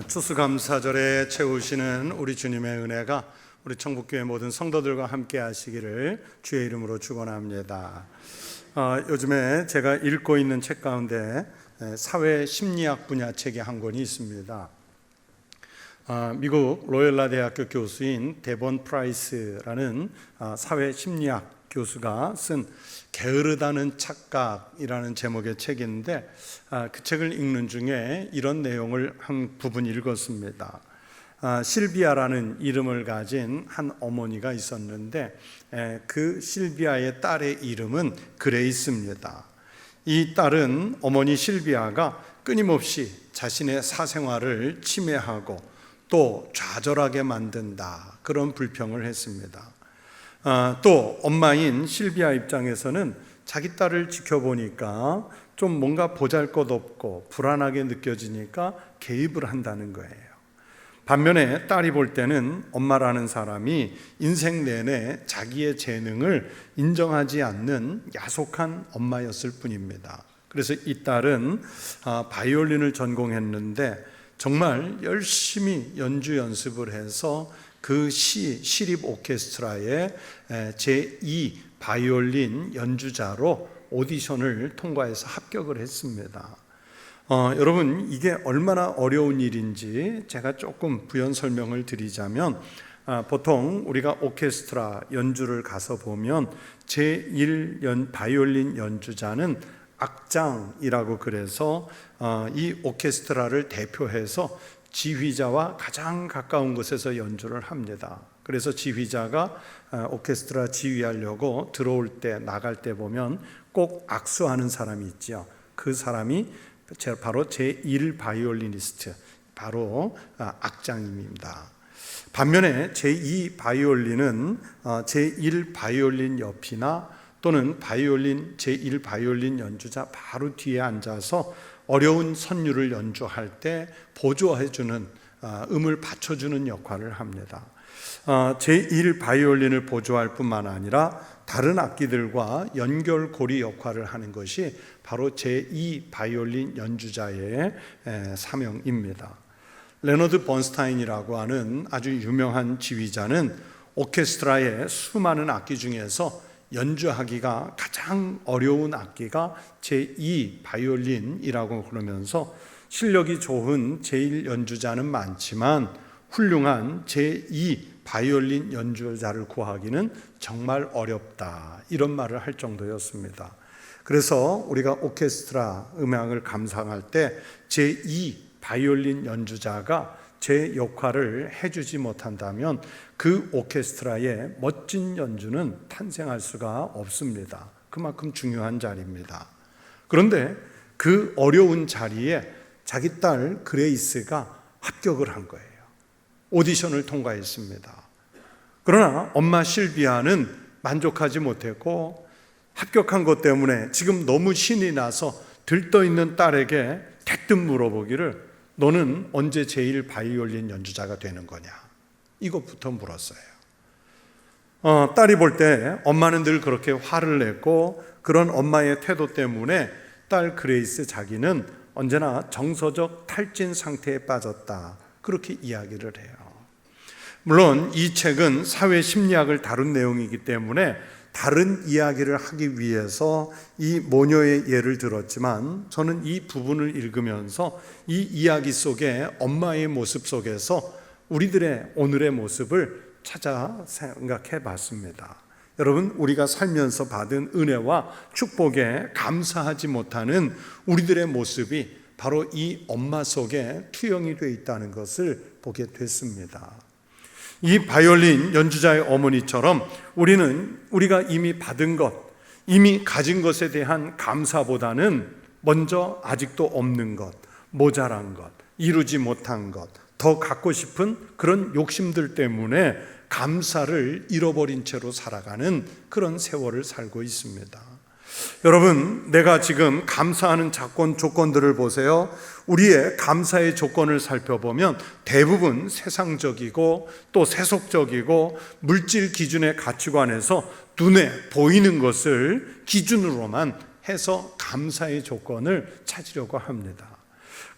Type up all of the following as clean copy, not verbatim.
추수감사절에 채우시는 우리 주님의 은혜가 우리 청북교회 모든 성도들과 함께 하시기를 주의 이름으로 축원합니다. 요즘에 제가 읽고 있는 책 가운데 사회 심리학 분야 책이 한 권이 있습니다. 미국 로열라 대학교 교수인 데본 프라이스라는 사회 심리학 교수가 쓴 게으르다는 착각이라는 제목의 책인데, 그 책을 읽는 중에 이런 내용을 한 부분 읽었습니다. 실비아라는 이름을 가진 한 어머니가 있었는데, 그 실비아의 딸의 이름은 그레이스입니다. 이 딸은 어머니 실비아가 끊임없이 자신의 사생활을 침해하고 또 좌절하게 만든다, 그런 불평을 했습니다. 또 엄마인 실비아 입장에서는 자기 딸을 지켜보니까 좀 뭔가 보잘것없고 불안하게 느껴지니까 개입을 한다는 거예요. 반면에 딸이 볼 때는 엄마라는 사람이 인생 내내 자기의 재능을 인정하지 않는 야속한 엄마였을 뿐입니다. 그래서 이 딸은 바이올린을 전공했는데 정말 열심히 연주 연습을 해서 그 시립 오케스트라의 제2 바이올린 연주자로 오디션을 통과해서 합격을 했습니다. 여러분, 이게 얼마나 어려운 일인지 제가 조금 부연 설명을 드리자면, 보통 우리가 오케스트라 연주를 가서 보면 제1 바이올린 연주자는 악장이라고, 그래서 이 오케스트라를 대표해서 지휘자와 가장 가까운 곳에서 연주를 합니다. 그래서 지휘자가 오케스트라 지휘하려고 들어올 때, 나갈 때 보면 꼭 악수하는 사람이 있죠. 그 사람이 바로 제1 바이올리니스트, 바로 악장입니다. 반면에 제2 바이올린은 제1 바이올린 옆이나 또는 제1 바이올린 연주자 바로 뒤에 앉아서 어려운 선율을 연주할 때 보조해주는, 음을 받쳐주는 역할을 합니다. 제1 바이올린을 보조할 뿐만 아니라 다른 악기들과 연결고리 역할을 하는 것이 바로 제2 바이올린 연주자의 사명입니다. 레너드 번스타인이라고 하는 아주 유명한 지휘자는 오케스트라의 수많은 악기 중에서 연주하기가 가장 어려운 악기가 제2 바이올린이라고 그러면서, 실력이 좋은 제1 연주자는 많지만 훌륭한 제2 바이올린 연주자를 구하기는 정말 어렵다, 이런 말을 할 정도였습니다. 그래서 우리가 오케스트라 음악을 감상할 때 제2 바이올린 연주자가 제 역할을 해주지 못한다면 그 오케스트라의 멋진 연주는 탄생할 수가 없습니다. 그만큼 중요한 자리입니다. 그런데 그 어려운 자리에 자기 딸 그레이스가 합격을 한 거예요. 오디션을 통과했습니다. 그러나 엄마 실비아는 만족하지 못했고, 합격한 것 때문에 지금 너무 신이 나서 들떠있는 딸에게 대뜸 물어보기를, 너는 언제 제1 바이올린 연주자가 되는 거냐, 이것부터 물었어요. 딸이 볼 때 엄마는 늘 그렇게 화를 냈고, 그런 엄마의 태도 때문에 딸 그레이스 자기는 언제나 정서적 탈진 상태에 빠졌다, 그렇게 이야기를 해요. 물론 이 책은 사회 심리학을 다룬 내용이기 때문에 다른 이야기를 하기 위해서 이 모녀의 예를 들었지만, 저는 이 부분을 읽으면서 이 이야기 속에 엄마의 모습 속에서 우리들의 오늘의 모습을 찾아 생각해 봤습니다. 여러분, 우리가 살면서 받은 은혜와 축복에 감사하지 못하는 우리들의 모습이 바로 이 엄마 속에 투영이 되어 있다는 것을 보게 됐습니다. 이 바이올린 연주자의 어머니처럼 우리가 이미 받은 것, 이미 가진 것에 대한 감사보다는 먼저 아직도 없는 것, 모자란 것, 이루지 못한 것, 더 갖고 싶은 그런 욕심들 때문에 감사를 잃어버린 채로 살아가는 그런 세월을 살고 있습니다. 여러분, 내가 지금 감사하는 조건들을 보세요. 우리의 감사의 조건을 살펴보면 대부분 세상적이고 또 세속적이고 물질 기준의 가치관에서 눈에 보이는 것을 기준으로만 해서 감사의 조건을 찾으려고 합니다.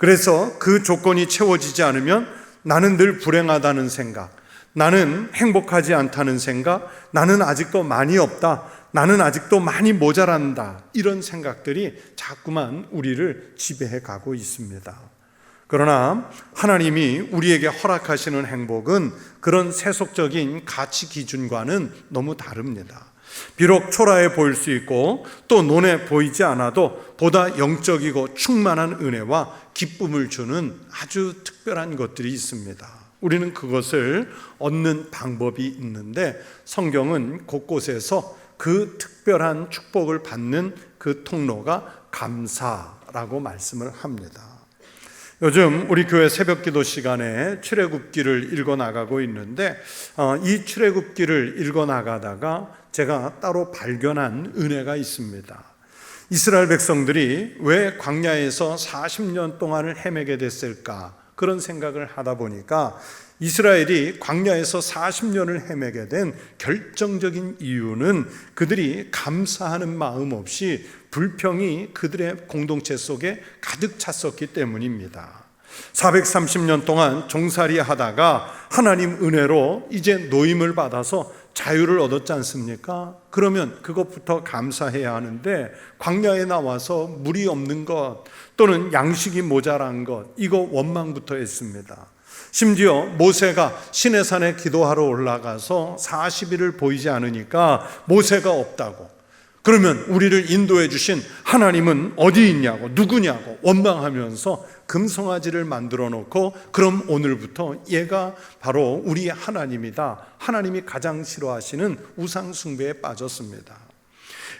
그래서 그 조건이 채워지지 않으면 나는 늘 불행하다는 생각, 나는 행복하지 않다는 생각, 나는 아직도 많이 없다, 나는 아직도 많이 모자란다, 이런 생각들이 자꾸만 우리를 지배해 가고 있습니다. 그러나 하나님이 우리에게 허락하시는 행복은 그런 세속적인 가치 기준과는 너무 다릅니다. 비록 초라해 보일 수 있고 또 눈에 보이지 않아도 보다 영적이고 충만한 은혜와 기쁨을 주는 아주 특별한 것들이 있습니다. 우리는 그것을 얻는 방법이 있는데 성경은 곳곳에서 그 특별한 축복을 받는 그 통로가 감사라고 말씀을 합니다. 요즘 우리 교회 새벽기도 시간에 출애굽기를 읽어나가고 있는데 이 출애굽기를 읽어나가다가 제가 따로 발견한 은혜가 있습니다. 이스라엘 백성들이 왜 광야에서 40년 동안을 헤매게 됐을까? 그런 생각을 하다 보니까 이스라엘이 광야에서 40년을 헤매게 된 결정적인 이유는 그들이 감사하는 마음 없이 불평이 그들의 공동체 속에 가득 찼었기 때문입니다. 430년 동안 종살이 하다가 하나님 은혜로 이제 노임을 받아서 자유를 얻었지 않습니까? 그러면 그것부터 감사해야 하는데 광야에 나와서 물이 없는 것 또는 양식이 모자란 것, 이거 원망부터 했습니다. 심지어 모세가 시내산에 기도하러 올라가서 40일을 보이지 않으니까 모세가 없다고, 그러면 우리를 인도해 주신 하나님은 어디 있냐고, 누구냐고 원망하면서 금송아지를 만들어 놓고 그럼 오늘부터 얘가 바로 우리 하나님이다, 하나님이 가장 싫어하시는 우상 숭배에 빠졌습니다.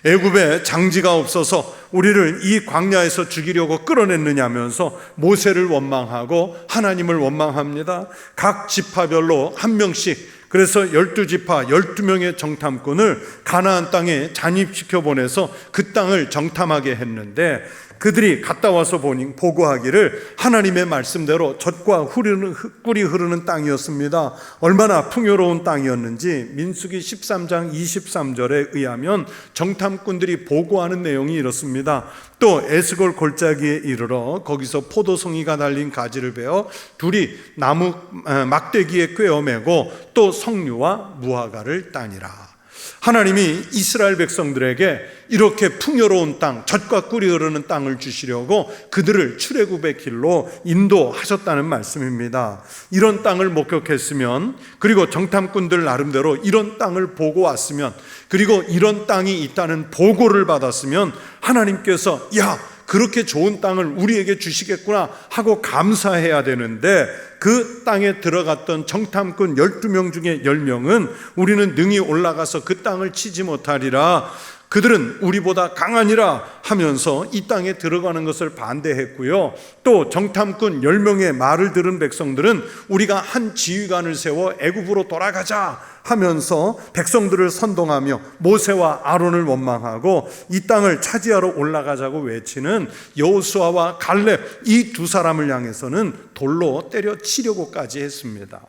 애굽에 장지가 없어서 우리를 이 광야에서 죽이려고 끌어냈느냐면서 모세를 원망하고 하나님을 원망합니다. 각 지파별로 한 명씩, 그래서 12지파 12명의 정탐꾼을 가나안 땅에 잔입시켜 보내서 그 땅을 정탐하게 했는데 그들이 갔다 와서 보니 보고하기를 하나님의 말씀대로 젖과 꿀이 흐르는 땅이었습니다. 얼마나 풍요로운 땅이었는지 민수기 13장 23절에 의하면 정탐꾼들이 보고하는 내용이 이렇습니다. 또 에스골 골짜기에 이르러 거기서 포도송이가 달린 가지를 베어 둘이 나무 막대기에 꿰어매고 또 석류와 무화과를 따니라. 하나님이 이스라엘 백성들에게 이렇게 풍요로운 땅, 젖과 꿀이 흐르는 땅을 주시려고 그들을 출애굽의 길로 인도하셨다는 말씀입니다. 이런 땅을 목격했으면, 그리고 정탐꾼들 나름대로 이런 땅을 보고 왔으면, 그리고 이런 땅이 있다는 보고를 받았으면 하나님께서 야, 그렇게 좋은 땅을 우리에게 주시겠구나 하고 감사해야 되는데 그 땅에 들어갔던 정탐꾼 12명 중에 10명은 우리는 능히 올라가서 그 땅을 치지 못하리라, 그들은 우리보다 강하니라 하면서 이 땅에 들어가는 것을 반대했고요. 또 정탐꾼 10명의 말을 들은 백성들은 우리가 한 지휘관을 세워 애굽으로 돌아가자 하면서 백성들을 선동하며 모세와 아론을 원망하고 이 땅을 차지하러 올라가자고 외치는 여호수아와 갈렙, 이 두 사람을 향해서는 돌로 때려치려고까지 했습니다.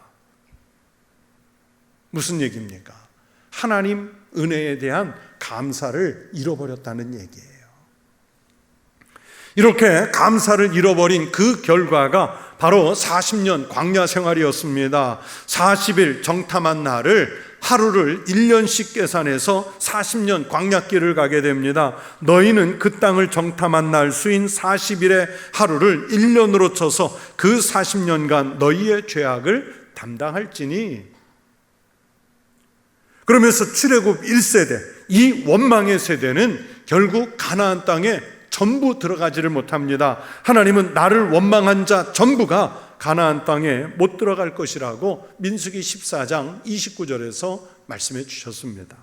무슨 얘기입니까? 하나님 은혜에 대한 감사를 잃어버렸다는 얘기예요. 이렇게 감사를 잃어버린 그 결과가 바로 40년 광야 생활이었습니다. 40일 정탐한 날을 하루를 1년씩 계산해서 40년 광야길을 가게 됩니다. 너희는 그 땅을 정탐한 날 수인 40일의 하루를 1년으로 쳐서 그 40년간 너희의 죄악을 담당할지니. 그러면서 출애굽 1세대, 이 원망의 세대는 결국 가나안 땅에 전부 들어가지를 못합니다. 하나님은 나를 원망한 자 전부가 가나안 땅에 못 들어갈 것이라고 민수기 14장 29절에서 말씀해 주셨습니다.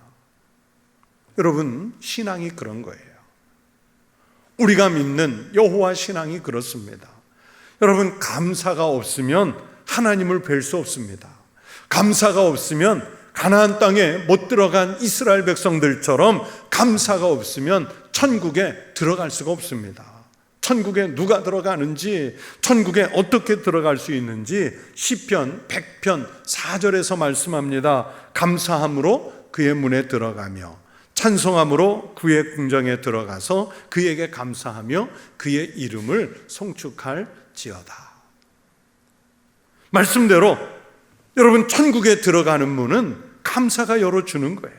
여러분, 신앙이 그런 거예요. 우리가 믿는 여호와 신앙이 그렇습니다. 여러분, 감사가 없으면 하나님을 뵐 수 없습니다. 감사가 없으면 가나안 땅에 못 들어간 이스라엘 백성들처럼 감사가 없으면 천국에 들어갈 수가 없습니다. 천국에 누가 들어가는지, 천국에 어떻게 들어갈 수 있는지 시편 100편 4절에서 말씀합니다. 감사함으로 그의 문에 들어가며 찬송함으로 그의 궁정에 들어가서 그에게 감사하며 그의 이름을 송축할지니라. 할지어다. 말씀대로 여러분, 천국에 들어가는 문은 감사가 열어주는 거예요.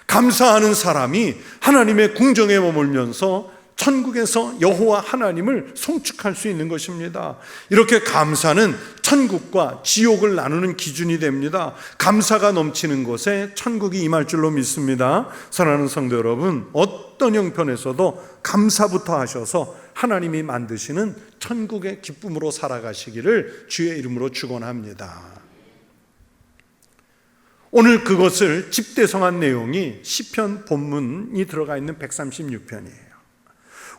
감사하는 사람이 하나님의 궁정에 머물면서 천국에서 여호와 하나님을 송축할 수 있는 것입니다. 이렇게 감사는 천국과 지옥을 나누는 기준이 됩니다. 감사가 넘치는 곳에 천국이 임할 줄로 믿습니다. 사랑하는 성도 여러분, 어떤 형편에서도 감사부터 하셔서 하나님이 만드시는 천국의 기쁨으로 살아가시기를 주의 이름으로 축원합니다. 오늘 그것을 집대성한 내용이 시편 본문이 들어가 있는 136편이에요.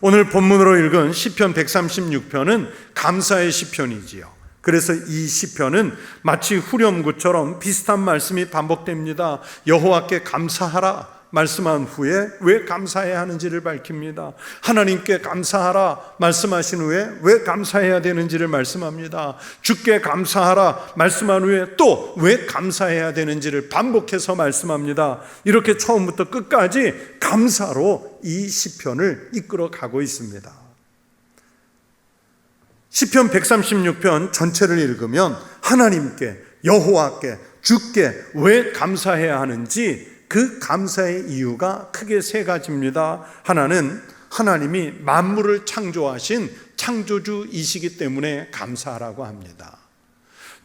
오늘 본문으로 읽은 시편 136편은 감사의 시편이지요. 그래서 이 시편은 마치 후렴구처럼 비슷한 말씀이 반복됩니다. 여호와께 감사하라 말씀한 후에 왜 감사해야 하는지를 밝힙니다. 하나님께 감사하라 말씀하신 후에 왜 감사해야 되는지를 말씀합니다. 주께 감사하라 말씀한 후에 또 왜 감사해야 되는지를 반복해서 말씀합니다. 이렇게 처음부터 끝까지 감사로 이 시편을 이끌어 가고 있습니다. 시편 136편 전체를 읽으면 하나님께, 여호와께, 주께 왜 감사해야 하는지 그 감사의 이유가 크게 세 가지입니다. 하나는 하나님이 만물을 창조하신 창조주이시기 때문에 감사하라고 합니다.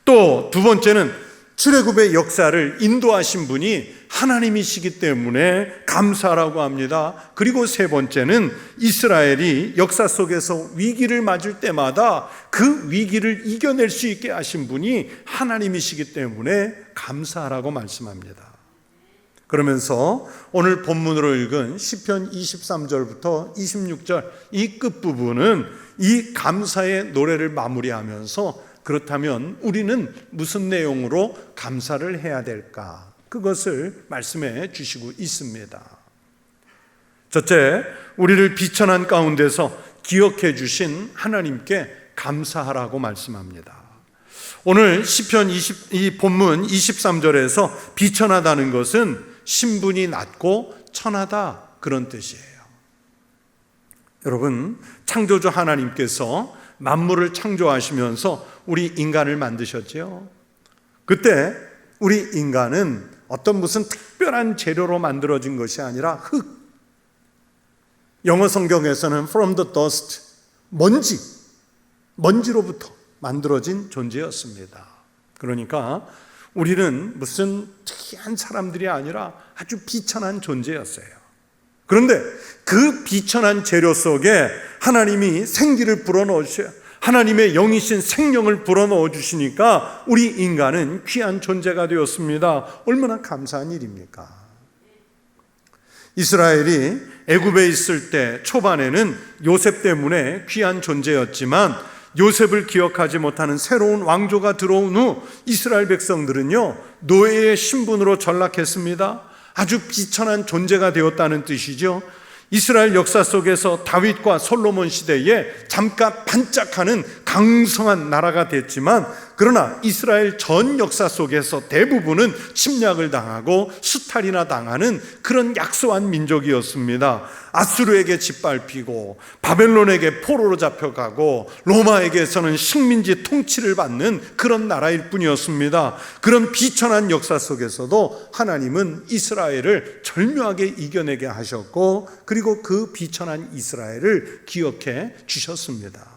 또 두 번째는 출애굽의 역사를 인도하신 분이 하나님이시기 때문에 감사라고 합니다. 그리고 세 번째는 이스라엘이 역사 속에서 위기를 맞을 때마다 그 위기를 이겨낼 수 있게 하신 분이 하나님이시기 때문에 감사라고 말씀합니다. 그러면서 오늘 본문으로 읽은 시편 23절부터 26절 이 끝부분은 이 감사의 노래를 마무리하면서 그렇다면 우리는 무슨 내용으로 감사를 해야 될까? 그것을 말씀해 주시고 있습니다. 첫째, 우리를 비천한 가운데서 기억해 주신 하나님께 감사하라고 말씀합니다. 오늘 시편 이 본문 23절에서 비천하다는 것은 신분이 낮고 천하다 그런 뜻이에요. 여러분, 창조주 하나님께서 만물을 창조하시면서 우리 인간을 만드셨죠. 그때 우리 인간은 어떤 무슨 특별한 재료로 만들어진 것이 아니라 흙, 영어 성경에서는 from the dust, 먼지로부터 만들어진 존재였습니다. 그러니까 우리는 무슨 특이한 사람들이 아니라 아주 비천한 존재였어요. 그런데 그 비천한 재료 속에 하나님이 생기를 불어넣으셔, 하나님의 영이신 생명을 불어넣어 주시니까 우리 인간은 귀한 존재가 되었습니다. 얼마나 감사한 일입니까? 이스라엘이 애굽에 있을 때 초반에는 요셉 때문에 귀한 존재였지만 요셉을 기억하지 못하는 새로운 왕조가 들어온 후 이스라엘 백성들은요, 노예의 신분으로 전락했습니다. 아주 비천한 존재가 되었다는 뜻이죠. 이스라엘 역사 속에서 다윗과 솔로몬 시대에 잠깐 반짝하는 강성한 나라가 됐지만, 그러나 이스라엘 전 역사 속에서 대부분은 침략을 당하고 수탈이나 당하는 그런 약소한 민족이었습니다. 아수르에게 짓밟히고 바벨론에게 포로로 잡혀가고 로마에게서는 식민지 통치를 받는 그런 나라일 뿐이었습니다. 그런 비천한 역사 속에서도 하나님은 이스라엘을 절묘하게 이겨내게 하셨고, 그리고 그 비천한 이스라엘을 기억해 주셨습니다.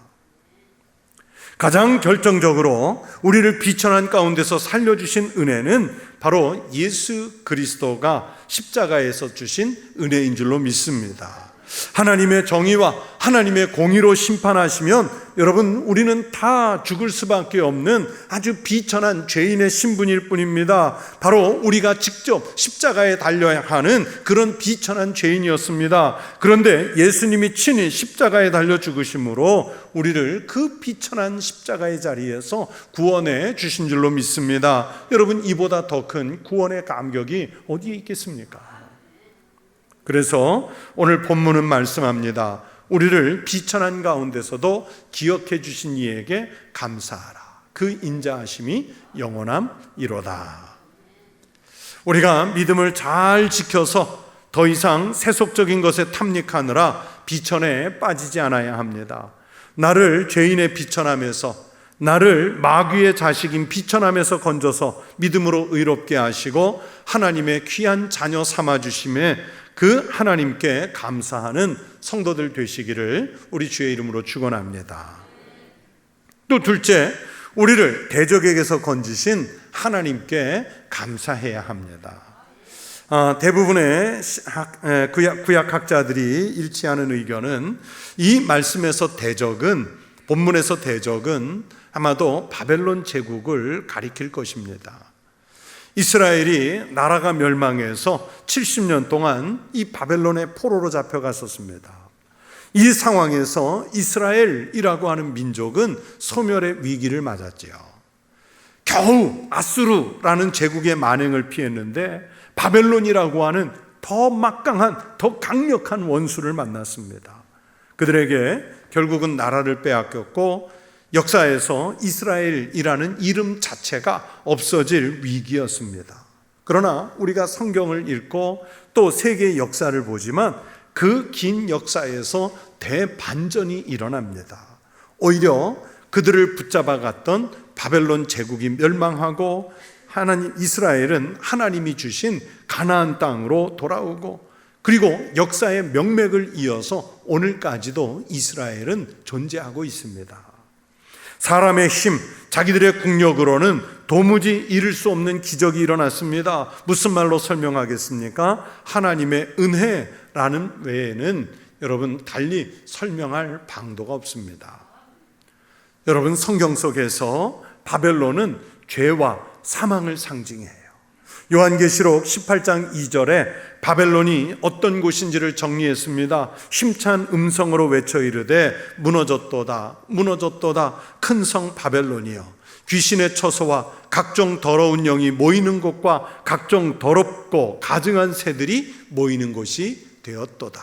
가장 결정적으로 우리를 비천한 가운데서 살려주신 은혜는 바로 예수 그리스도가 십자가에서 주신 은혜인 줄로 믿습니다. 하나님의 정의와 하나님의 공의로 심판하시면 여러분, 우리는 다 죽을 수밖에 없는 아주 비천한 죄인의 신분일 뿐입니다. 바로 우리가 직접 십자가에 달려야 하는 그런 비천한 죄인이었습니다. 그런데 예수님이 친히 십자가에 달려 죽으심으로 우리를 그 비천한 십자가의 자리에서 구원해 주신 줄로 믿습니다. 여러분, 이보다 더 큰 구원의 감격이 어디에 있겠습니까? 그래서 오늘 본문은 말씀합니다. 우리를 비천한 가운데서도 기억해 주신 이에게 감사하라. 그 인자하심이 영원함이로다. 우리가 믿음을 잘 지켜서 더 이상 세속적인 것에 탐닉하느라 비천에 빠지지 않아야 합니다. 나를 죄인의 비천함에서, 나를 마귀의 자식인 비천함에서 건져서 믿음으로 의롭게 하시고 하나님의 귀한 자녀 삼아주심에 그 하나님께 감사하는 성도들 되시기를 우리 주의 이름으로 축원합니다. 또 둘째, 우리를 대적에게서 건지신 하나님께 감사해야 합니다. 대부분의 구약학자들이 일치하는 의견은 이 말씀에서 대적은, 본문에서 대적은 아마도 바벨론 제국을 가리킬 것입니다. 이스라엘이 나라가 멸망해서 70년 동안 이 바벨론의 포로로 잡혀갔었습니다. 이 상황에서 이스라엘이라고 하는 민족은 소멸의 위기를 맞았지요. 겨우 아수르라는 제국의 만행을 피했는데 바벨론이라고 하는 더 막강한, 더 강력한 원수를 만났습니다. 그들에게 결국은 나라를 빼앗겼고 역사에서 이스라엘이라는 이름 자체가 없어질 위기였습니다. 그러나 우리가 성경을 읽고 또 세계의 역사를 보지만 그 긴 역사에서 대반전이 일어납니다. 오히려 그들을 붙잡아갔던 바벨론 제국이 멸망하고 이스라엘은 하나님이 주신 가나안 땅으로 돌아오고, 그리고 역사의 명맥을 이어서 오늘까지도 이스라엘은 존재하고 있습니다. 사람의 힘, 자기들의 국력으로는 도무지 이룰 수 없는 기적이 일어났습니다. 무슨 말로 설명하겠습니까? 하나님의 은혜라는 외에는 여러분 달리 설명할 방도가 없습니다. 여러분, 성경 속에서 바벨론은 죄와 사망을 상징해요. 요한계시록 18장 2절에 바벨론이 어떤 곳인지를 정리했습니다. 힘찬 음성으로 외쳐 이르되 무너졌도다, 무너졌도다, 큰 성 바벨론이여, 귀신의 처소와 각종 더러운 영이 모이는 곳과 각종 더럽고 가증한 새들이 모이는 곳이 되었도다.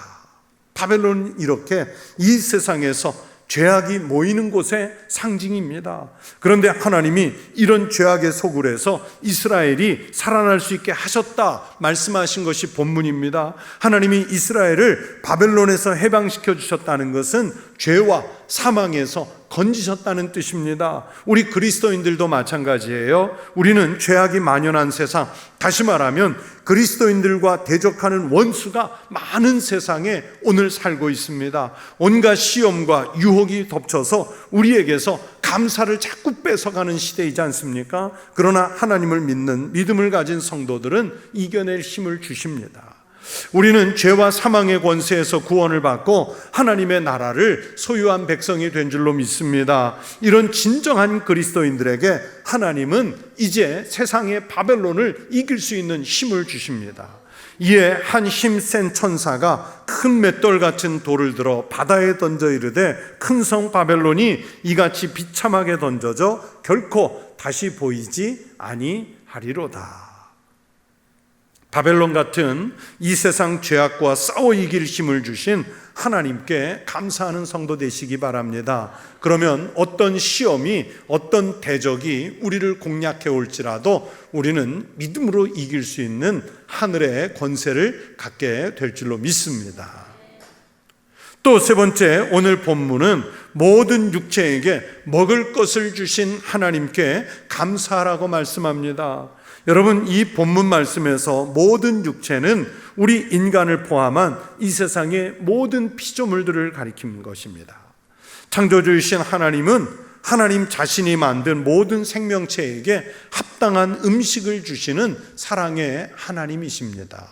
바벨론은 이렇게 이 세상에서 죄악이 모이는 곳의 상징입니다. 그런데 하나님이 이런 죄악의 소굴에서 이스라엘이 살아날 수 있게 하셨다 말씀하신 것이 본문입니다. 하나님이 이스라엘을 바벨론에서 해방시켜 주셨다는 것은 죄와 사망에서 건지셨다는 뜻입니다. 우리 그리스도인들도 마찬가지예요. 우리는 죄악이 만연한 세상, 다시 말하면 그리스도인들과 대적하는 원수가 많은 세상에 오늘 살고 있습니다. 온갖 시험과 유혹이 덮쳐서 우리에게서 감사를 자꾸 뺏어가는 시대이지 않습니까? 그러나 하나님을 믿는 믿음을 가진 성도들은 이겨낼 힘을 주십니다. 우리는 죄와 사망의 권세에서 구원을 받고 하나님의 나라를 소유한 백성이 된 줄로 믿습니다. 이런 진정한 그리스도인들에게 하나님은 이제 세상의 바벨론을 이길 수 있는 힘을 주십니다. 이에 한 힘센 천사가 큰 맷돌 같은 돌을 들어 바다에 던져 이르되 큰 성 바벨론이 이같이 비참하게 던져져 결코 다시 보이지 아니하리로다. 바벨론 같은 이 세상 죄악과 싸워 이길 힘을 주신 하나님께 감사하는 성도 되시기 바랍니다. 그러면 어떤 시험이, 어떤 대적이 우리를 공략해 올지라도 우리는 믿음으로 이길 수 있는 하늘의 권세를 갖게 될 줄로 믿습니다. 또 세 번째, 오늘 본문은 모든 육체에게 먹을 것을 주신 하나님께 감사하라고 말씀합니다. 여러분, 이 본문 말씀에서 모든 육체는 우리 인간을 포함한 이 세상의 모든 피조물들을 가리키는 것입니다. 창조주이신 하나님은 하나님 자신이 만든 모든 생명체에게 합당한 음식을 주시는 사랑의 하나님이십니다.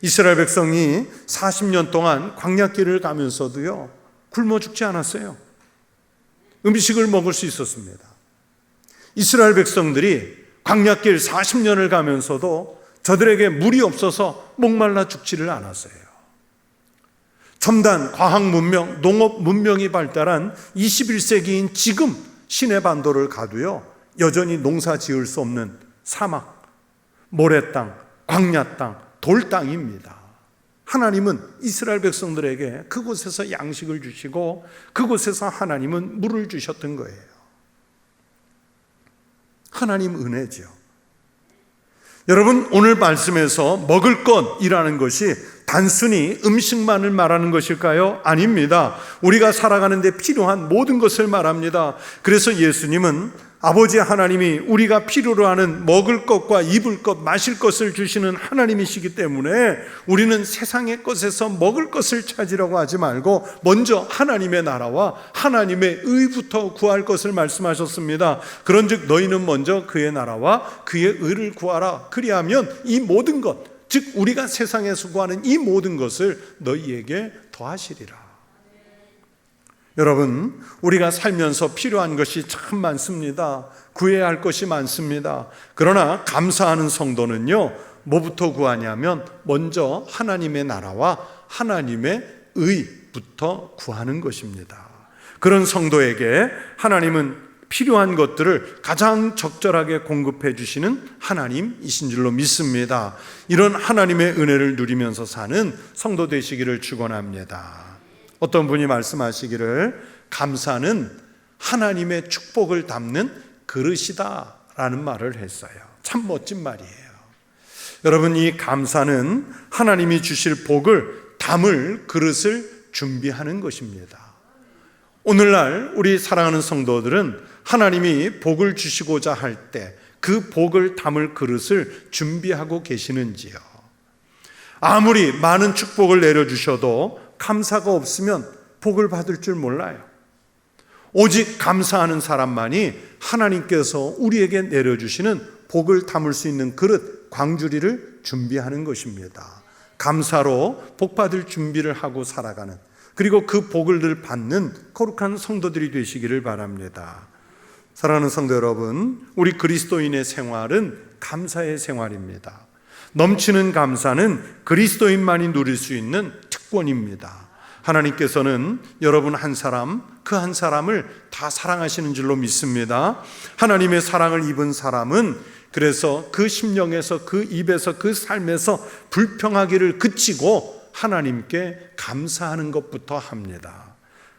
이스라엘 백성이 40년 동안 광야길을 가면서도요, 굶어 죽지 않았어요. 음식을 먹을 수 있었습니다. 이스라엘 백성들이 광야길 40년을 가면서도 저들에게 물이 없어서 목말라 죽지를 않았어요. 첨단 과학 문명, 농업 문명이 발달한 21세기인 지금 시내 반도를 가도요, 여전히 농사 지을 수 없는 사막, 모래 땅, 광야 땅, 돌 땅입니다. 하나님은 이스라엘 백성들에게 그곳에서 양식을 주시고 그곳에서 하나님은 물을 주셨던 거예요. 하나님 은혜죠. 여러분, 오늘 말씀에서 먹을 것이라는 것이 단순히 음식만을 말하는 것일까요? 아닙니다. 우리가 살아가는 데 필요한 모든 것을 말합니다. 그래서 예수님은 아버지 하나님이 우리가 필요로 하는 먹을 것과 입을 것, 마실 것을 주시는 하나님이시기 때문에 우리는 세상의 것에서 먹을 것을 찾으려고 하지 말고 먼저 하나님의 나라와 하나님의 의부터 구할 것을 말씀하셨습니다. 그런즉 너희는 먼저 그의 나라와 그의 의를 구하라. 그리하면 이 모든 것, 즉 우리가 세상에서 구하는 이 모든 것을 너희에게 더하시리라. 여러분, 우리가 살면서 필요한 것이 참 많습니다. 구해야 할 것이 많습니다. 그러나 감사하는 성도는요, 뭐부터 구하냐면 먼저 하나님의 나라와 하나님의 의부터 구하는 것입니다. 그런 성도에게 하나님은 필요한 것들을 가장 적절하게 공급해 주시는 하나님이신 줄로 믿습니다. 이런 하나님의 은혜를 누리면서 사는 성도 되시기를 축원합니다. 어떤 분이 말씀하시기를 감사는 하나님의 축복을 담는 그릇이다 라는 말을 했어요. 참 멋진 말이에요. 여러분, 이 감사는 하나님이 주실 복을 담을 그릇을 준비하는 것입니다. 오늘날 우리 사랑하는 성도들은 하나님이 복을 주시고자 할 때 그 복을 담을 그릇을 준비하고 계시는지요? 아무리 많은 축복을 내려주셔도 감사가 없으면 복을 받을 줄 몰라요. 오직 감사하는 사람만이 하나님께서 우리에게 내려주시는 복을 담을 수 있는 그릇, 광주리를 준비하는 것입니다. 감사로 복 받을 준비를 하고 살아가는, 그리고 그 복을 늘 받는 거룩한 성도들이 되시기를 바랍니다. 사랑하는 성도 여러분, 우리 그리스도인의 생활은 감사의 생활입니다. 넘치는 감사는 그리스도인만이 누릴 수 있는 특권입니다. 하나님께서는 여러분 한 사람, 그 한 사람을 다 사랑하시는 줄로 믿습니다. 하나님의 사랑을 입은 사람은 그래서 그 심령에서, 그 입에서, 그 삶에서 불평하기를 그치고 하나님께 감사하는 것부터 합니다.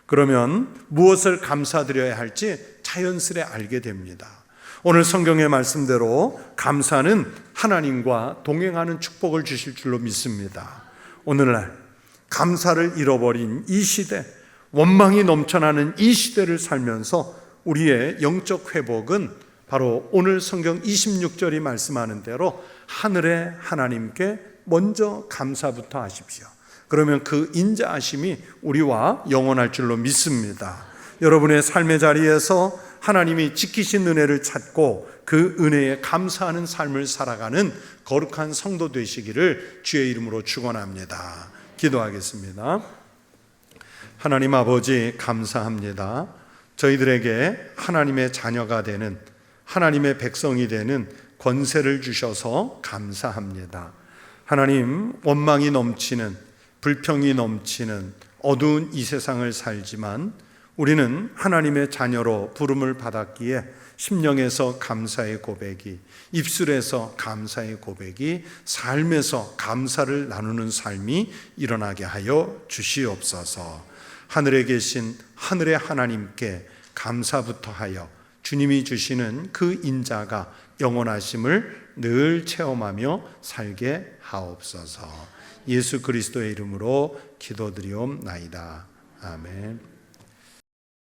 그러면 무엇을 감사드려야 할지 자연스레 알게 됩니다. 오늘 성경의 말씀대로 감사는 하나님과 동행하는 축복을 주실 줄로 믿습니다. 오늘날 감사를 잃어버린 이 시대, 원망이 넘쳐나는 이 시대를 살면서 우리의 영적 회복은 바로 오늘 성경 26절이 말씀하는 대로 하늘의 하나님께 먼저 감사부터 하십시오. 그러면 그 인자하심이 우리와 영원할 줄로 믿습니다. 여러분의 삶의 자리에서 하나님이 지키신 은혜를 찾고 그 은혜에 감사하는 삶을 살아가는 거룩한 성도 되시기를 주의 이름으로 축원합니다. 기도하겠습니다. 하나님 아버지, 감사합니다. 저희들에게 하나님의 자녀가 되는, 하나님의 백성이 되는 권세를 주셔서 감사합니다. 하나님, 원망이 넘치는, 불평이 넘치는 어두운 이 세상을 살지만 우리는 하나님의 자녀로 부름을 받았기에 심령에서 감사의 고백이, 입술에서 감사의 고백이, 삶에서 감사를 나누는 삶이 일어나게 하여 주시옵소서. 하늘에 계신 하늘의 하나님께 감사부터 하여 주님이 주시는 그 인자가 영원하심을 늘 체험하며 살게 하옵소서. 예수 그리스도의 이름으로 기도드리옵나이다. 아멘.